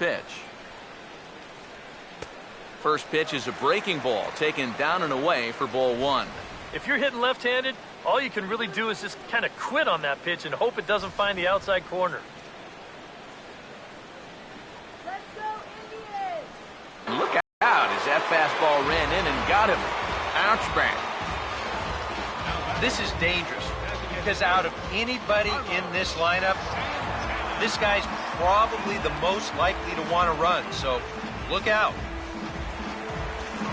pitch. First pitch is a breaking ball, taken down and away for ball one. If you're hitting left-handed, all you can really do is just kind of quit on that pitch and hope it doesn't find the outside corner. Let's go, Indians! Look out as that fastball ran in and got him. Ouch bang. This is dangerous because out of anybody in this lineup, this guy's probably the most likely to want to run, so look out.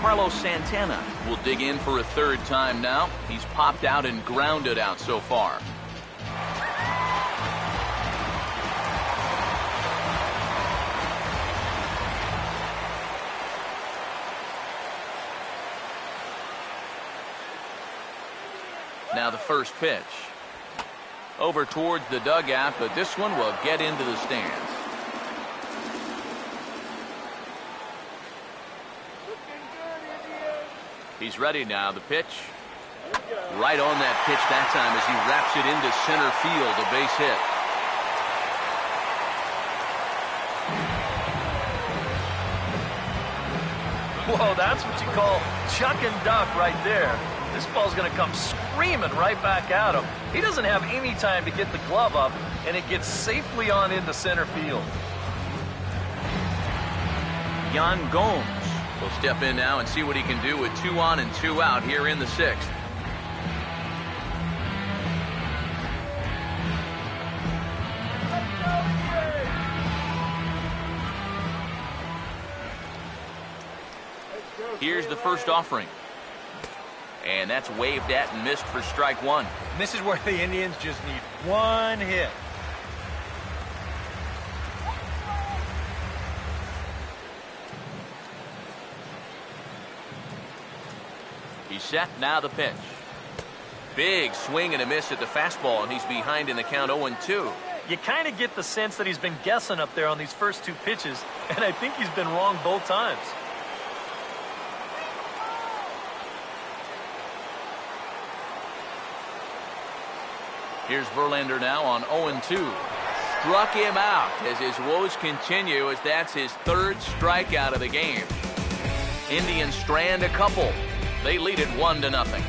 Carlos Santana will dig in for a third time now. He's popped out and grounded out so far. Now the first pitch. Over towards the dugout, but this one will get into the stands. He's ready now. The pitch. Right on that pitch that time as he wraps it into center field. A base hit. Whoa, that's what you call chuck and duck right there. This ball's going to come screaming right back at him. He doesn't have any time to get the glove up, and it gets safely on into center field. Yan Gomes will step in now and see what he can do with 2 on and 2 out here in the 6th. Here's the first offering. And that's waved at and missed for strike one. And this is where the Indians just need one hit. He's set, now the pitch. Big swing and a miss at the fastball, and he's behind in the count 0-2. You kind of get the sense that he's been guessing up there on these first 2 pitches, and I think he's been wrong both times. Here's Verlander now on 0-2. Struck him out as his woes continue, as that's his 3rd strikeout of the game. Indians strand a couple. They lead it 1-0.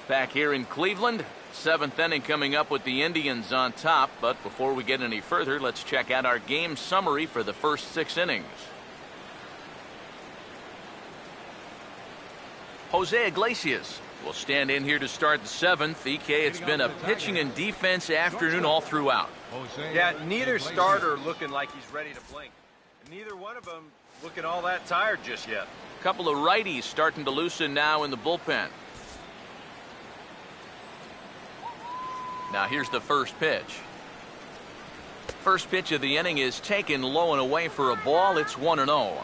Back here in Cleveland, 7th inning coming up with the Indians on top. But before we get any further, let's check out our game summary for the first 6 innings. Jose Iglesias will stand in here to start the 7th. EK, it's been a pitching and defense afternoon all throughout. Yeah, neither starter looking like he's ready to blink. Neither one of them looking all that tired just yet. A couple of righties starting to loosen now in the bullpen. Now here's the first pitch. First pitch of the inning is taken low and away for a ball. It's 1-0.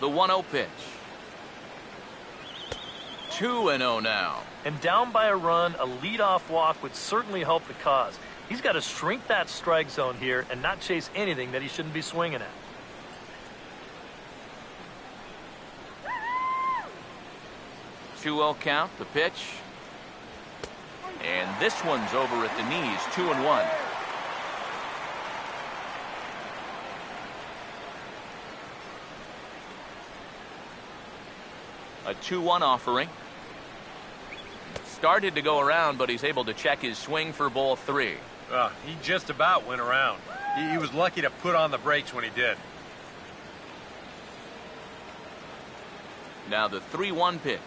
The 1-0 pitch. 2-0 now. And down by a run, a leadoff walk would certainly help the cause. He's got to shrink that strike zone here and not chase anything that he shouldn't be swinging at. Two-0 count, the pitch. And this one's over at the knees, 2-1. A 2-1 offering. Started to go around, but he's able to check his swing for ball 3. He just about went around. He was lucky to put on the brakes when he did. Now the 3-1 pitch.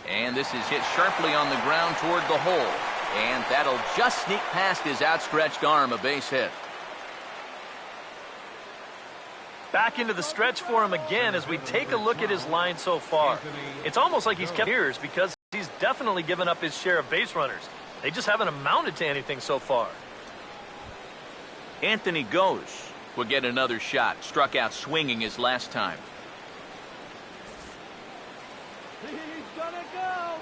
And this is hit sharply on the ground toward the hole. And that'll just sneak past his outstretched arm, a base hit. Back into the stretch for him again as we take a look at his line so far. It's almost like he's kept ears because he's definitely given up his share of base runners. They just haven't amounted to anything so far. Anthony Gose will get another shot. Struck out swinging his last time. He's gonna go.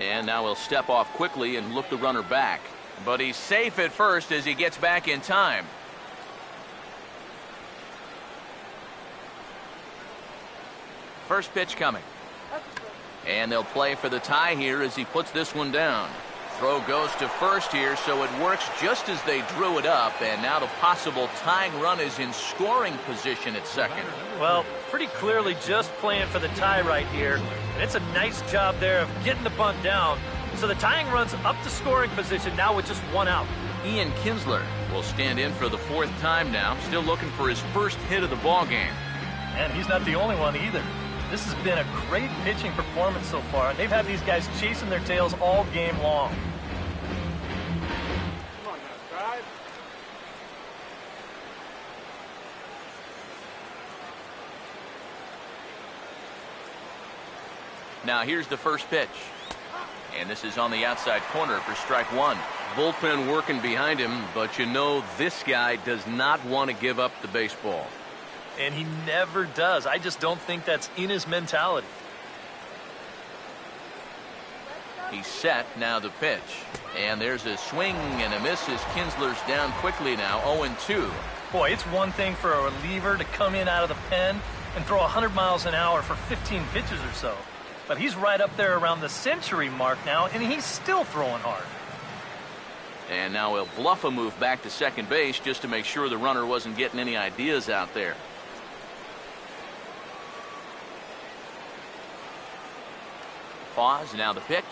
And now he'll step off quickly and look the runner back. But he's safe at first as he gets back in time. First pitch coming. And they'll play for the tie here as he puts this one down. Throw goes to first here, so it works just as they drew it up, and now the possible tying run is in scoring position at second. Well, pretty clearly just playing for the tie right here, and it's a nice job there of getting the bunt down. So the tying run's up to scoring position now with just one out. Ian Kinsler will stand in for the fourth time now, still looking for his first hit of the ball game. And he's not the only one either. This has been a great pitching performance so far. They've had these guys chasing their tails all game long. Come on now, drive. Now here's the first pitch. And this is on the outside corner for strike one. Bullpen working behind him, but you know this guy does not want to give up the baseball. And he never does. I just don't think that's in his mentality. He's set, now the pitch. And there's a swing and a miss as Kinsler's down quickly now, 0-2. Boy, it's one thing for a reliever to come in out of the pen and throw 100 miles an hour for 15 pitches or so. But he's right up there around the century mark now, and he's still throwing hard. And now he'll bluff a move back to second base just to make sure the runner wasn't getting any ideas out there. Pause, now the pitch.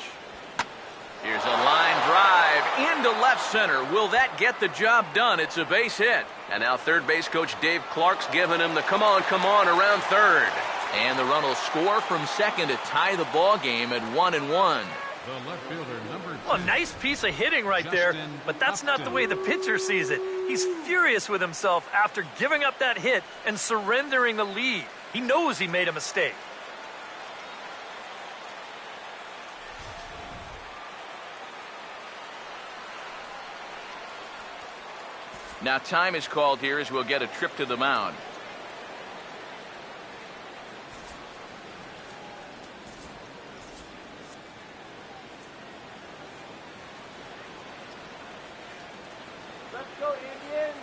Here's a line drive into left center. Will that get the job done? It's a base hit. And now third base coach Dave Clark's giving him the come on around third. And the run will score from second to tie the ball game at 1-1. The left fielder, number 2. Well, nice piece of hitting right there, but that's not the way the pitcher sees it. He's furious with himself after giving up that hit and surrendering the lead. He knows he made a mistake. Now time is called here as we'll get a trip to the mound. Let's go, Indians.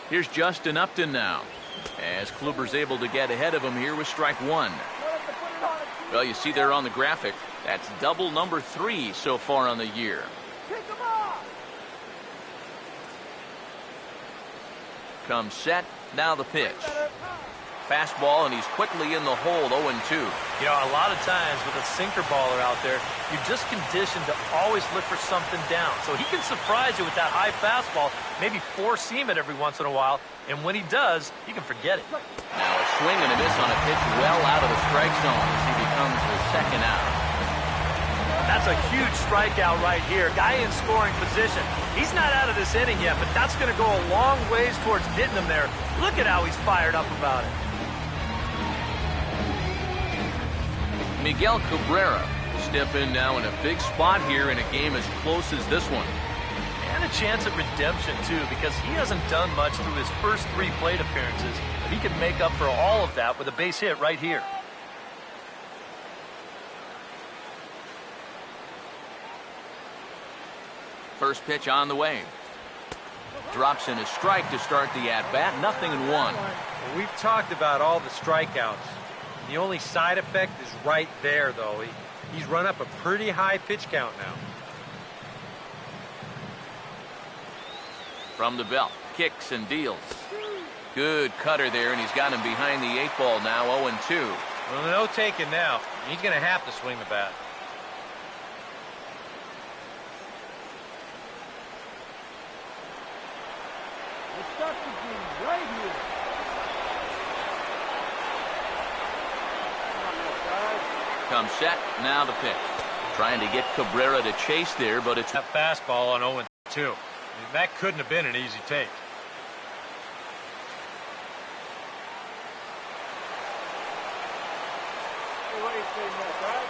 Here's Justin Upton now, as Kluber's able to get ahead of him here with strike one. Well, you see there on the graphic, that's double number 3 so far on the year. Pick him off. Comes set, now the pitch. Fastball, and he's quickly in the hole, 0-2. You know, a lot of times with a sinker baller out there, you're just conditioned to always look for something down. So he can surprise you with that high fastball, maybe four-seam it every once in a while, and when he does, you can forget it. Now a swing and a miss on a pitch well out of the strike zone as he becomes the second out. That's a huge strikeout right here. Guy in scoring position. He's not out of this inning yet, but that's going to go a long ways towards getting him there. Look at how he's fired up about it. Miguel Cabrera will step in now in a big spot here in a game as close as this one. And a chance at redemption, too, because he hasn't done much through his first 3 plate appearances. But he can make up for all of that with a base hit right here. First pitch on the way. Drops in a strike to start the at-bat, 0-1. Well, we've talked about all the strikeouts. The only side effect is right there, though. He's run up a pretty high pitch count now. From the belt, kicks and deals. Good cutter there, and he's got him behind the 8 ball now, 0-2. Well, no taking now. He's going to have to swing the bat. Let's start the game right here. Come on now, guys. Comes set, now the pitch. Trying to get Cabrera to chase there, but it's... That fastball on 0-2. That couldn't have been an easy take. Hey, what are you saying there, guys?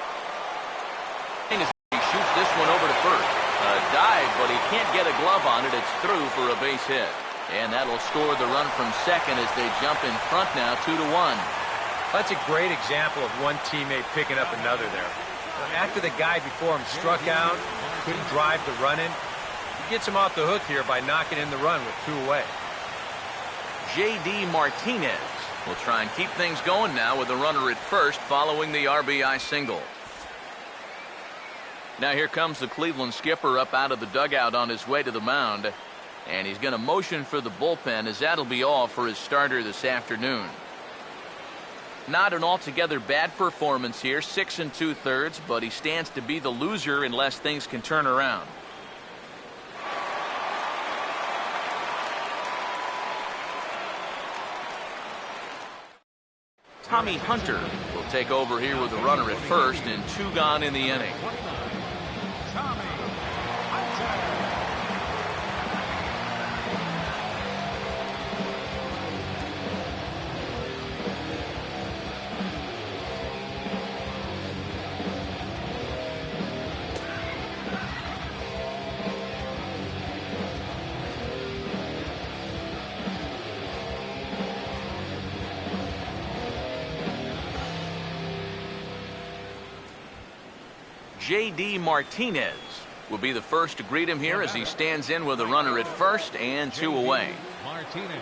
He shoots this one over to first. A dive, but he can't get a glove on it. It's through for a base hit. And that'll score the run from second as they jump in front now, 2-1. That's a great example of one teammate picking up another there. After the guy before him struck out, couldn't drive the run in, he gets him off the hook here by knocking in the run with 2 away. J.D. Martinez will try and keep things going now with the runner at first following the RBI single. Now here comes the Cleveland skipper up out of the dugout on his way to the mound. And he's going to motion for the bullpen, as that'll be all for his starter this afternoon. Not an altogether bad performance here, 6 2/3, but he stands to be the loser unless things can turn around. Tommy Hunter will take over here with the runner at first and 2 gone in the inning. J.D. Martinez will be the first to greet him here as he stands in with a runner at first and 2 away. Martinez.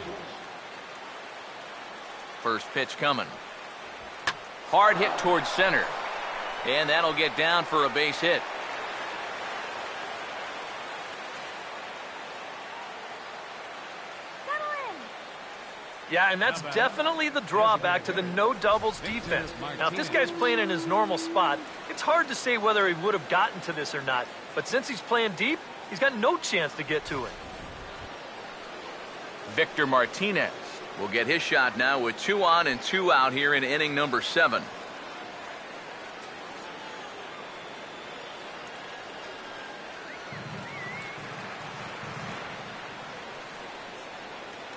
First pitch coming. Hard hit towards center. And that'll get down for a base hit. Yeah, and that's definitely the drawback to the no doubles defense. Now, if this guy's playing in his normal spot, it's hard to say whether he would have gotten to this or not. But since he's playing deep, he's got no chance to get to it. Victor Martinez will get his shot now with 2 on and 2 out here in inning number 7.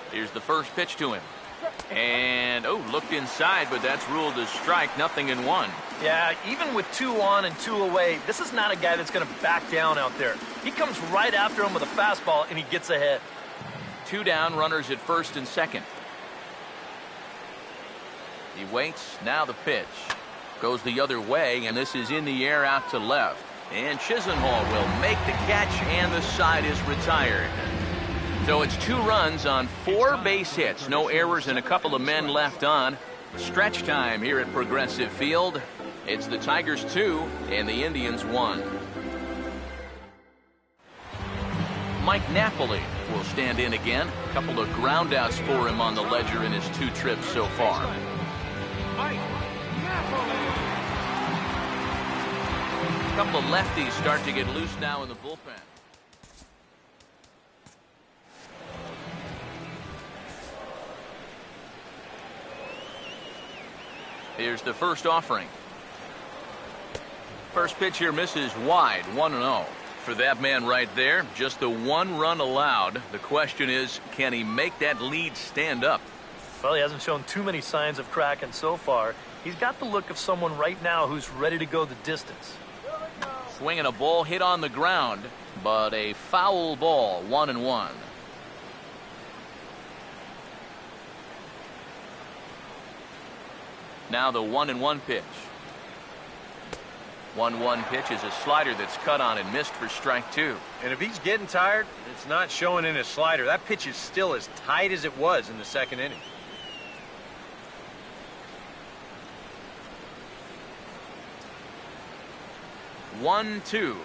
Here's the first pitch to him. And, looked inside, but that's ruled a strike, 0-1. Yeah, even with 2 on and 2 away, this is not a guy that's going to back down out there. He comes right after him with a fastball, and he gets ahead. 2 down, runners at first and second. He waits, now the pitch. Goes the other way, and this is in the air out to left. And Chisenhall will make the catch, and the side is retired. So it's 2 runs on 4 base hits. No errors and a couple of men left on. Stretch time here at Progressive Field. It's the Tigers 2 and the Indians 1. Mike Napoli will stand in again. A couple of ground outs for him on the ledger in his 2 trips so far. Mike Napoli. A couple of lefties start to get loose now in the bullpen. Here's the first offering. First pitch here misses wide, 1-0. For that man right there, just the 1 run allowed. The question is, can he make that lead stand up? Well, he hasn't shown too many signs of cracking so far. He's got the look of someone right now who's ready to go the distance. Swinging a ball hit on the ground, but a foul ball, 1-1. Now the 1-1 pitch. 1-1 pitch is a slider that's cut on and missed for strike 2. And if he's getting tired, it's not showing in his slider. That pitch is still as tight as it was in the 2nd inning. One, 2.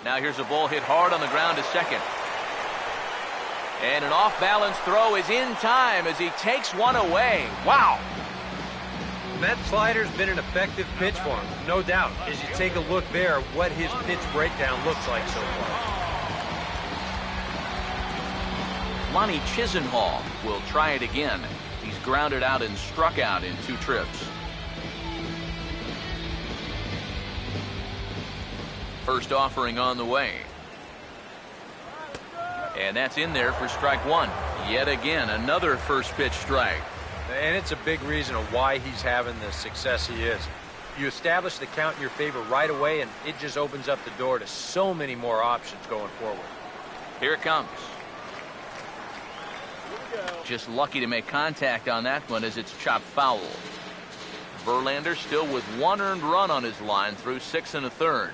Now here's a ball hit hard on the ground to second. And an off-balance throw is in time as he takes one away. Wow. That slider's been an effective pitch for him, no doubt. As you take a look there, what his pitch breakdown looks like so far. Lonnie Chisenhall will try it again. He's grounded out and struck out in 2 trips. First offering on the way. And that's in there for strike 1. Yet again, another first pitch strike. And it's a big reason of why he's having the success he is. You establish the count in your favor right away, and it just opens up the door to so many more options going forward. Here it comes. Just lucky to make contact on that one as it's chopped foul. Verlander still with 1 earned run on his line through 6 1/3.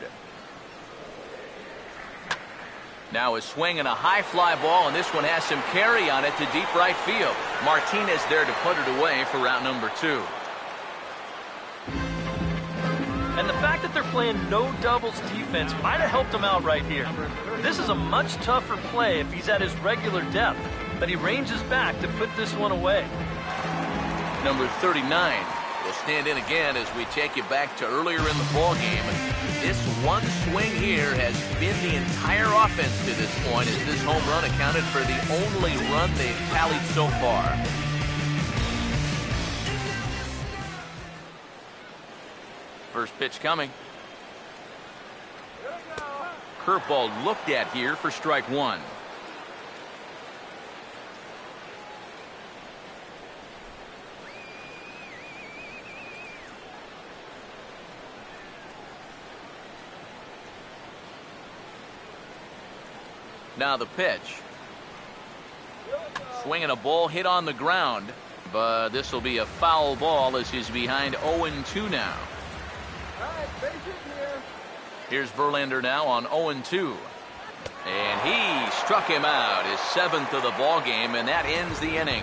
Now a swing and a high fly ball, and this one has some carry on it to deep right field. Martinez there to put it away for route number 2. And the fact that they're playing no doubles defense might have helped him out right here. This is a much tougher play if he's at his regular depth, but he ranges back to put this one away. Number 39 will stand in again as we take you back to earlier in the ball game. This one swing here has been the entire offense to this point, as this home run accounted for the only run they've tallied so far. First pitch coming. Curveball looked at here for strike 1. Now the pitch. Swinging a ball hit on the ground, but this will be a foul ball as he's behind 0-2 now. Here's Verlander now on 0-2. And he struck him out, his 7th of the ball game, and that ends the inning.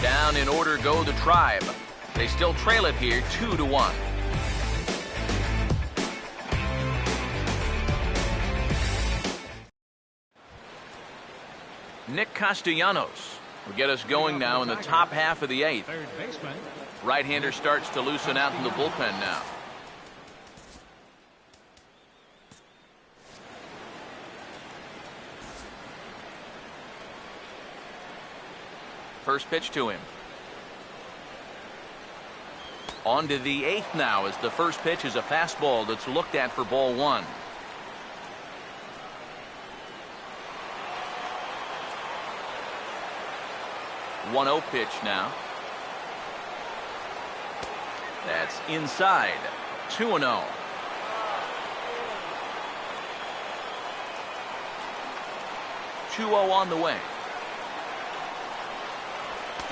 Down in order go the Tribe. They still trail it here 2-1. Nick Castellanos will get us going now in the top half of the 8th. Third baseman. Right-hander starts to loosen out in the bullpen now. First pitch to him. On to the 8th now, as the first pitch is a fastball that's looked at for ball 1. One 1-0 pitch now. That's inside. 2-0. On the way.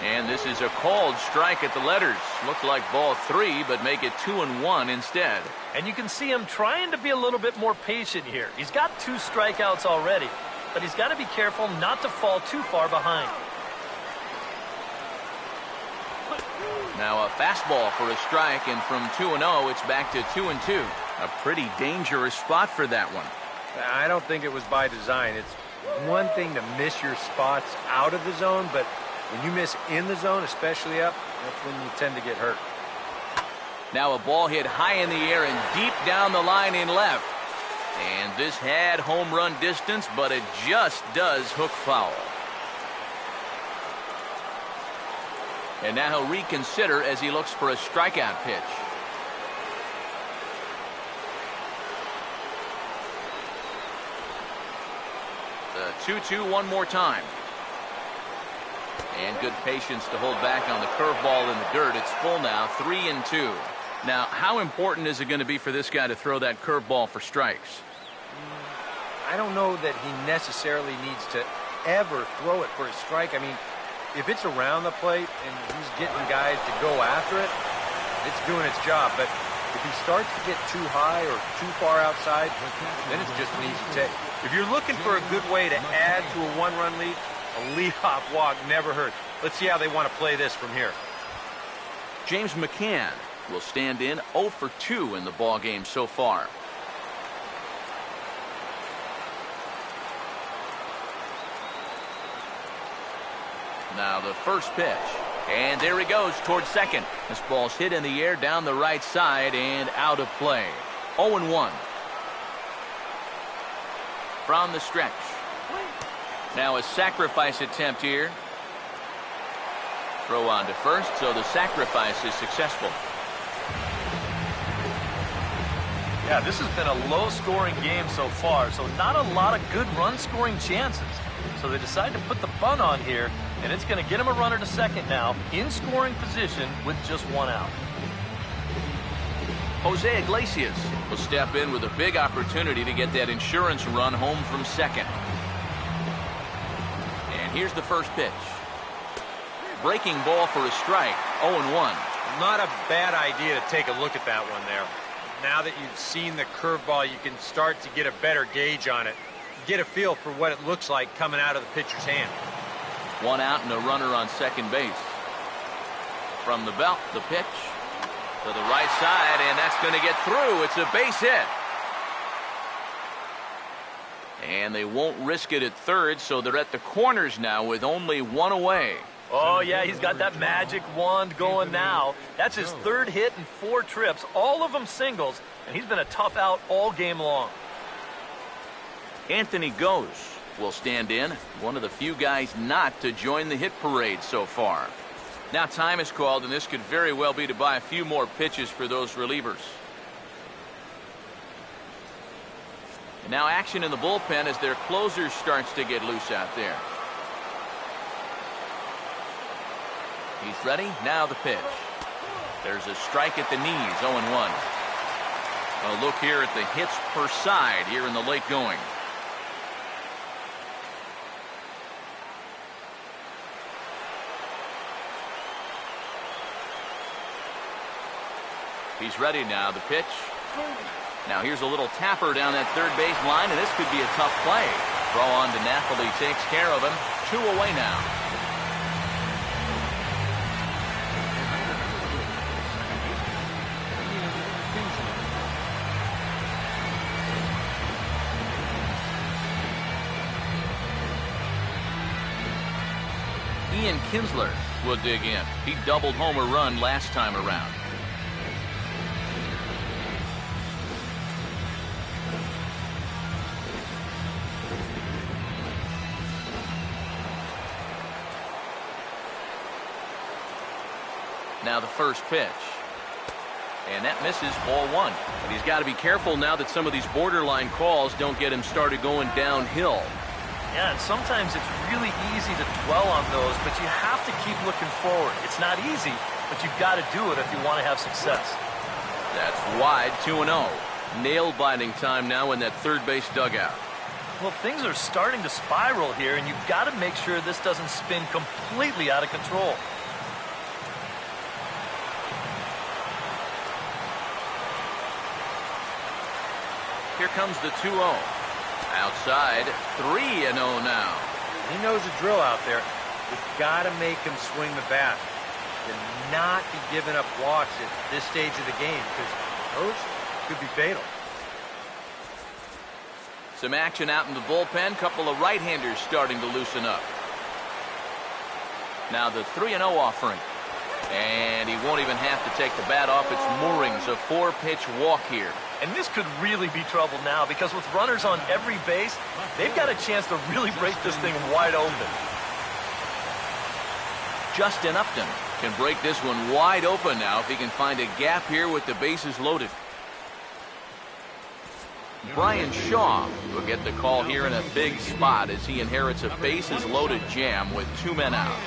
And this is a called strike at the letters. Looked like ball 3, but make it 2-1 instead. And you can see him trying to be a little bit more patient here. He's got 2 strikeouts already, but he's got to be careful not to fall too far behind. Now a fastball for a strike, and from 2-0, it's back to 2-2. A pretty dangerous spot for that one. I don't think it was by design. It's one thing to miss your spots out of the zone, but when you miss in the zone, especially up, that's when you tend to get hurt. Now a ball hit high in the air and deep down the line in left. And this had home run distance, but it just does hook foul. And now he'll reconsider as he looks for a strikeout pitch. The 2-2 one more time. And good patience to hold back on the curveball in the dirt. It's full now, 3-2. Now, how important is it going to be for this guy to throw that curveball for strikes? I don't know that he necessarily needs to ever throw it for a strike. I mean, if it's around the plate and he's getting guys to go after it, it's doing its job. But if he starts to get too high or too far outside, then it's just an easy take. If you're looking for a good way to add to a 1-run lead, a leadoff walk never hurts. Let's see how they want to play this from here. James McCann will stand in 0 for 2 in the ball game so far. Now the first pitch. And there he goes towards second. This ball's hit in the air down the right side and out of play. 0-1. From the stretch. Now a sacrifice attempt here. Throw on to first, so the sacrifice is successful. Yeah, this has been a low-scoring game so far, so not a lot of good run-scoring chances. So they decide to put the bunt on here, and it's going to get him a runner to second now, in scoring position with just 1 out. Jose Iglesias will step in with a big opportunity to get that insurance run home from second. And here's the first pitch. Breaking ball for a strike, 0-1. not a bad idea to take a look at that one there. Now that you've seen the curveball, you can start to get a better gauge on it. Get a feel for what it looks like coming out of the pitcher's hand. One out and a runner on second base. From the belt, the pitch to the right side, and that's going to get through. It's a base hit. And they won't risk it at third, so they're at the corners now with only one away. Oh, yeah, he's got that magic wand going now. That's his third hit in 4 trips, all of them singles, and he's been a tough out all game long. Anthony Goes will stand in, one of the few guys not to join the hit parade so far. Now time is called, and this could very well be to buy a few more pitches for those relievers. And now action in the bullpen as their closer starts to get loose out there. He's ready. Now the pitch. There's a strike at the knees, 0-1. A look here at the hits per side here in the late going. He's ready now. The pitch. Now here's a little tapper down that third base line, and this could be a tough play. Throw on to Napoli takes care of him. 2 away now. Ian Kinsler will dig in. He doubled home a run last time around. Now the first pitch. And that misses, ball 1. But he's got to be careful now that some of these borderline calls don't get him started going downhill. Yeah, and sometimes it's really easy to dwell on those, but you have to keep looking forward. It's not easy, but you've got to do it if you want to have success. That's wide, 2-0. Nail-biting time now in that third base dugout. Well, things are starting to spiral here, and you've got to make sure this doesn't spin completely out of control. Here comes the 2-0. Outside, 3-0 now. He knows the drill out there. You've got to make him swing the bat. And not be giving up walks at this stage of the game, because those could be fatal. Some action out in the bullpen. Couple of right-handers starting to loosen up. Now the 3-0 offering. And he won't even have to take the bat off its moorings. A 4-pitch walk here. And this could really be trouble now, because with runners on every base, they've got a chance to really break this thing wide open. Justin Upton can break this one wide open now if he can find a gap here with the bases loaded. Brian Shaw will get the call here in a big spot as he inherits a bases loaded jam with 2 men out.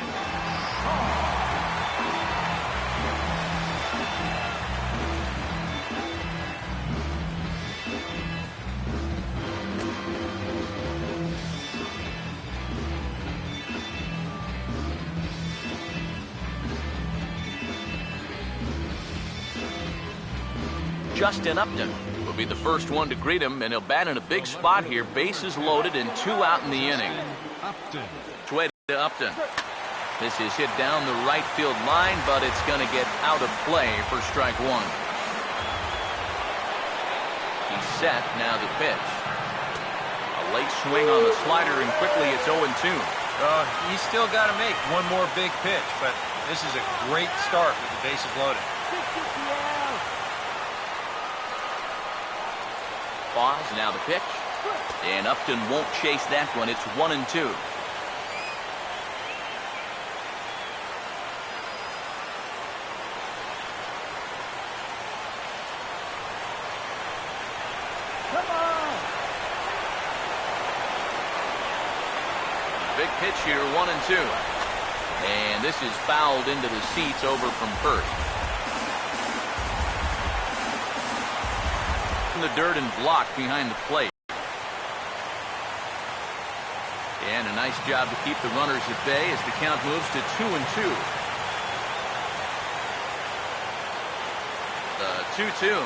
Justin Upton will be the first one to greet him, and he'll bat in a big spot here. Bases loaded and 2 out in the inning. Way to Upton. This is hit down the right field line, but it's going to get out of play for strike 1. He's set. Now the pitch. A late swing on the slider, and quickly it's 0-2. He's still got to make one more big pitch, but this is a great start with the bases loaded. Pause, now the pitch. And Upton won't chase that one. It's 1-2. Come on! Big pitch here, 1-2. And this is fouled into the seats over from first. The dirt and blocked behind the plate. And a nice job to keep the runners at bay as the count moves to 2-2. 2-2.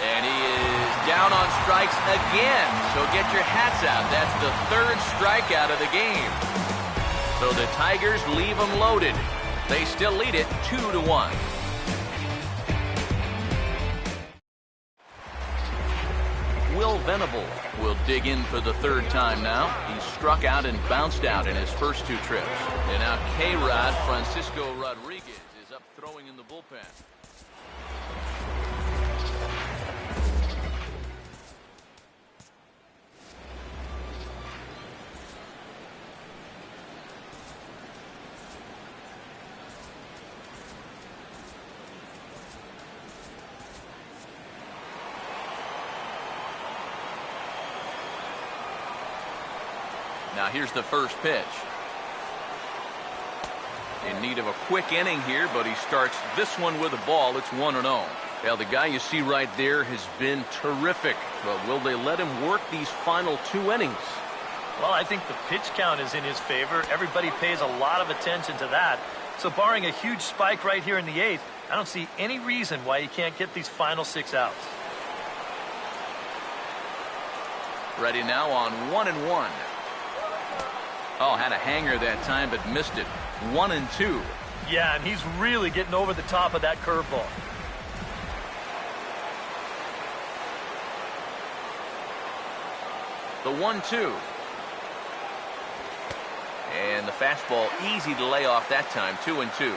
And he is down on strikes again. So get your hats out. That's the third strikeout of the game. So the Tigers leave them loaded. They still lead it 2-1. Will Venable will dig in for the third time now. He struck out and bounced out in his first two trips. And now K-Rod Francisco Rodriguez is up throwing in the bullpen. Now here's the first pitch. In need of a quick inning here, but he starts this one with a ball. It's 1-0. Now the guy you see right there has been terrific, but will they let him work these final 2 innings? Well, I think the pitch count is in his favor. Everybody pays a lot of attention to that. So barring a huge spike right here in the 8th, I don't see any reason why he can't get these final 6 outs. Ready now on 1-1. Oh, had a hanger that time, but missed it. 1-2. Yeah, and he's really getting over the top of that curveball. The 1-2. And the fastball easy to lay off that time. 2-2.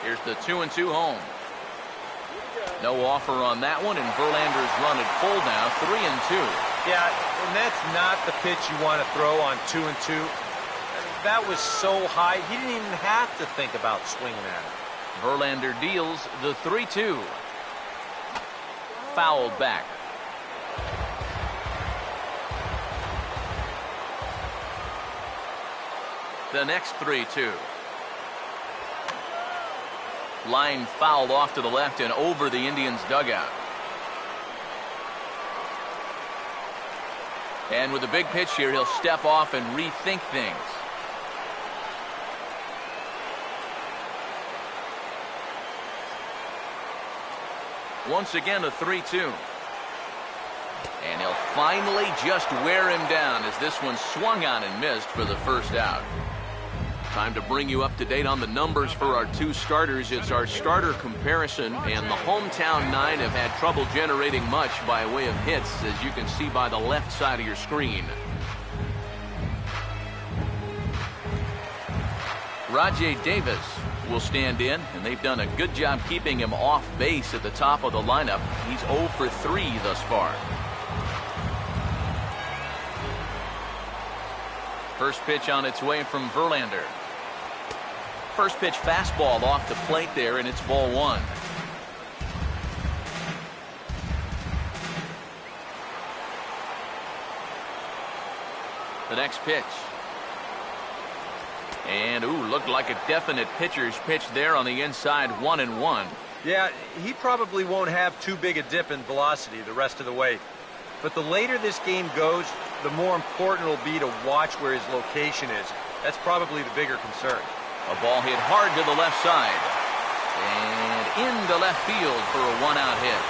Here's the 2-2 home. No offer on that one, and Verlander's run at full now, 3-2. Yeah, and that's not the pitch you want to throw on 2-2. That was so high, he didn't even have to think about swinging at it. Verlander deals the 3-2. Fouled back. The next 3-2. Line fouled off to the left and over the Indians' dugout. And with a big pitch here, he'll step off and rethink things. Once again, a 3-2. And he'll finally just wear him down as this one swung on and missed for the first out. Time to bring you up to date on the numbers for our 2 starters. It's our starter comparison, and the hometown 9 have had trouble generating much by way of hits, as you can see by the left side of your screen. Rajay Davis will stand in, and they've done a good job keeping him off base at the top of the lineup. He's 0 for 3 thus far. First pitch on its way from Verlander. First pitch fastball off the plate there, and it's ball 1. The next pitch. And, looked like a definite pitcher's pitch there on the inside, 1-1. Yeah, he probably won't have too big a dip in velocity the rest of the way. But the later this game goes, the more important it'll be to watch where his location is. That's probably the bigger concern. A ball hit hard to the left side. And into left field for a 1-out hit.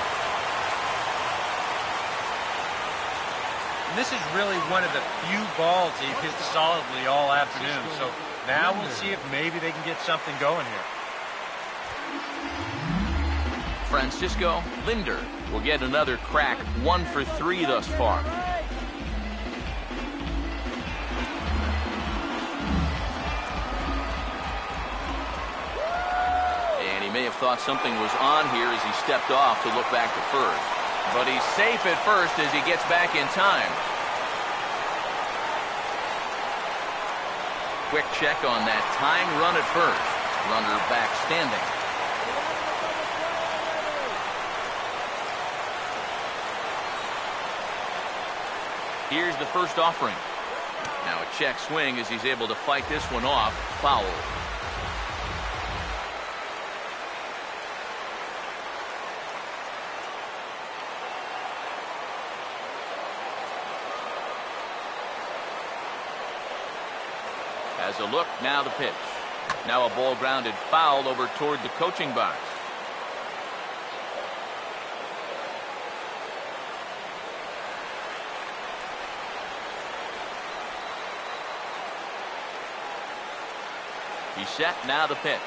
And this is really one of the few balls he's hit solidly all afternoon. So now we'll see if maybe they can get something going here. Francisco Linder will get another crack, 1 for 3 thus far. And he may have thought something was on here as he stepped off to look back to first. But he's safe at first as he gets back in time. Quick check on that tying run at first. Runner back standing. Here's the first offering. Now a check swing as he's able to fight this one off. Foul. Has a look, now the pitch. Now a ball grounded foul over toward the coaching box. He's set, now the pitch.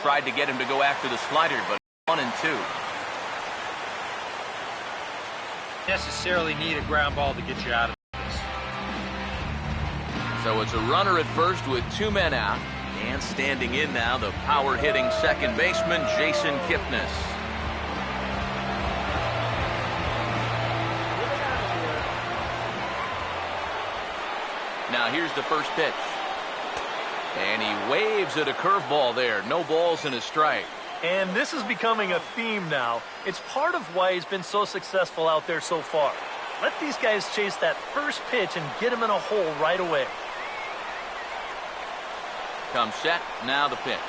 Tried to get him to go after the slider, but 1-2. Necessarily need a ground ball to get you out of this. So it's a runner at first with 2 men out. And standing in now, the power-hitting second baseman, Jason Kipnis. Now here's the first pitch. And he waves at a curveball there. No balls and a strike. And this is becoming a theme now. It's part of why he's been so successful out there so far. Let these guys chase that first pitch and get him in a hole right away. Comes set, now the pitch.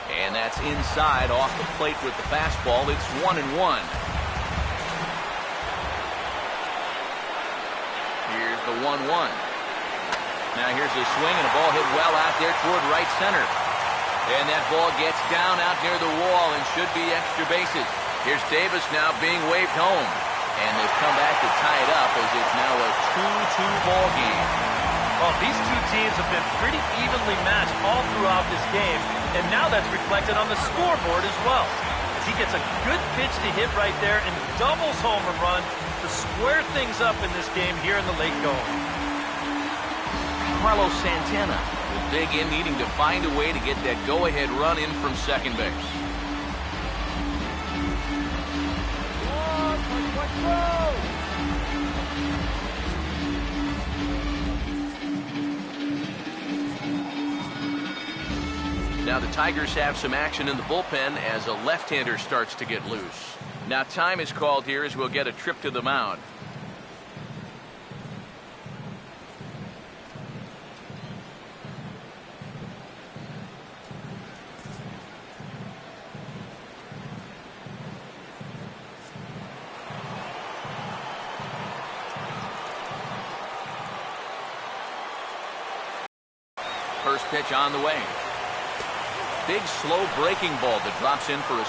And that's inside off the plate with the fastball. It's 1-1. Here's the 1-1. Now here's a swing and a ball hit well out there toward right center. And that ball gets down out near the wall and should be extra bases. Here's Davis now being waved home. And they've come back to tie it up as it's now a 2-2 ball game. Well, these two teams have been pretty evenly matched all throughout this game. And now that's reflected on the scoreboard as well. As he gets a good pitch to hit right there and doubles home a run to square things up in this game here in the late going. Carlos Santana will dig in, needing to find a way to get that go-ahead run in from second base. Now the Tigers have some action in the bullpen as a left-hander starts to get loose. Now time is called here as we'll get a trip to the mound. First pitch on the way. Big slow breaking ball that drops in for a